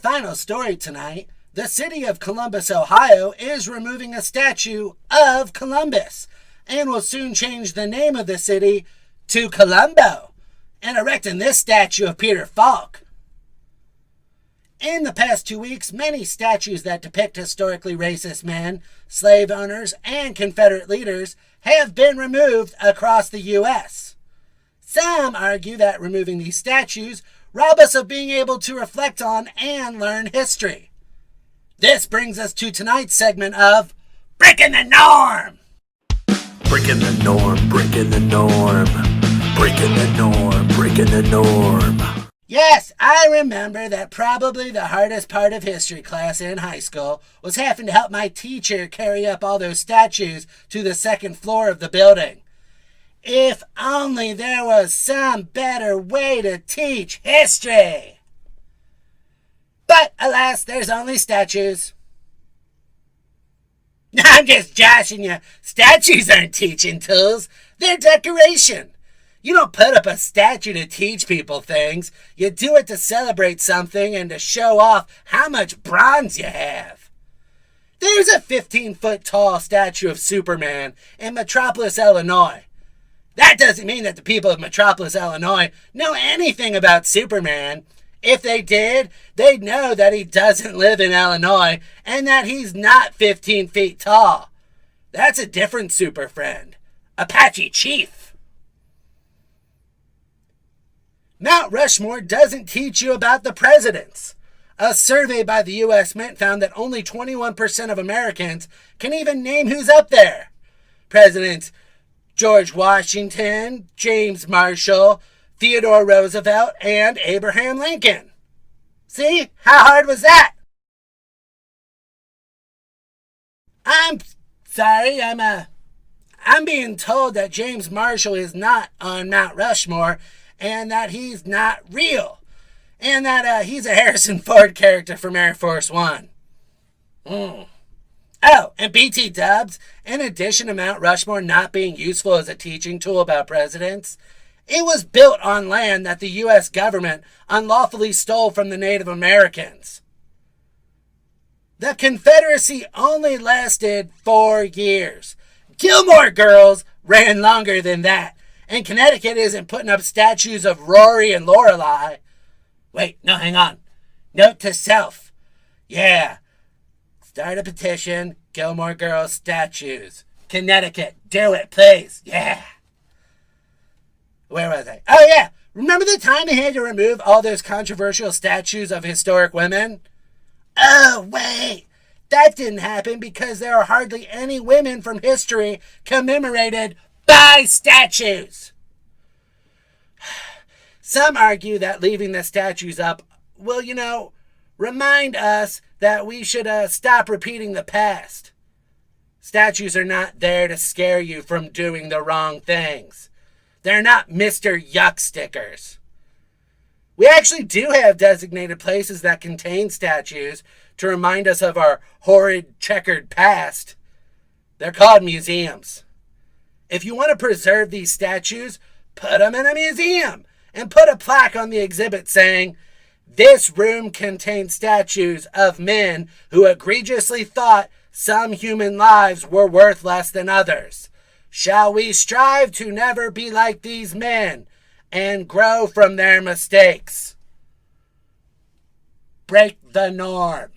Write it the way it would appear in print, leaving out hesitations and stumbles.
final story tonight, the city of Columbus, Ohio is removing a statue of Columbus and will soon change the name of the city to Colombo and erecting this statue of Peter Falk. In the past 2 weeks, many statues that depict historically racist men, slave owners, and Confederate leaders have been removed across the U.S. Some argue that removing these statues rob us of being able to reflect on and learn history. This brings us to tonight's segment of Breaking the Norm. Breaking the norm, breaking the norm, breaking the norm, breaking the norm. Yes, I remember that probably the hardest part of history class in high school was having to help my teacher carry up all those statues to the second floor of the building. If only there was some better way to teach history. But alas, there's only statues. I'm just joshing you. Statues aren't teaching tools. They're decoration. You don't put up a statue to teach people things. You do it to celebrate something and to show off how much bronze you have. There's a 15-foot tall statue of Superman in Metropolis, Illinois. That doesn't mean that the people of Metropolis, Illinois know anything about Superman. If they did, they'd know that he doesn't live in Illinois and that he's not 15 feet tall. That's a different super friend. Apache Chief. Mount Rushmore doesn't teach you about the presidents. A survey by the U.S. Mint found that only 21% of Americans can even name who's up there. Presidents George Washington, James Marshall, Theodore Roosevelt, and Abraham Lincoln. See? How hard was that? I'm sorry, I'm being told that James Marshall is not on Mount Rushmore and that he's not real. And that he's a Harrison Ford character from Air Force One. Oh, and BT Dubs, in addition to Mount Rushmore not being useful as a teaching tool about presidents, it was built on land that the U.S. government unlawfully stole from the Native Americans. The Confederacy only lasted 4 years. Gilmore Girls ran longer than that, and Connecticut isn't putting up statues of Rory and Lorelei. Wait, no, hang on. Note to self. Yeah. Start a petition, Gilmore Girls statues. Connecticut, do it, please. Yeah. Where was I? Oh, yeah. Remember the time they had to remove all those controversial statues of historic women? Oh, wait. That didn't happen because there are hardly any women from history commemorated by statues. Some argue that leaving the statues up will, remind us that we should stop repeating the past. Statues are not there to scare you from doing the wrong things. They're not Mr. Yuck stickers. We actually do have designated places that contain statues to remind us of our horrid checkered past. They're called museums. If you want to preserve these statues, put them in a museum and put a plaque on the exhibit saying, "This room contains statues of men who egregiously thought some human lives were worth less than others. Shall we strive to never be like these men and grow from their mistakes?" Break the norm.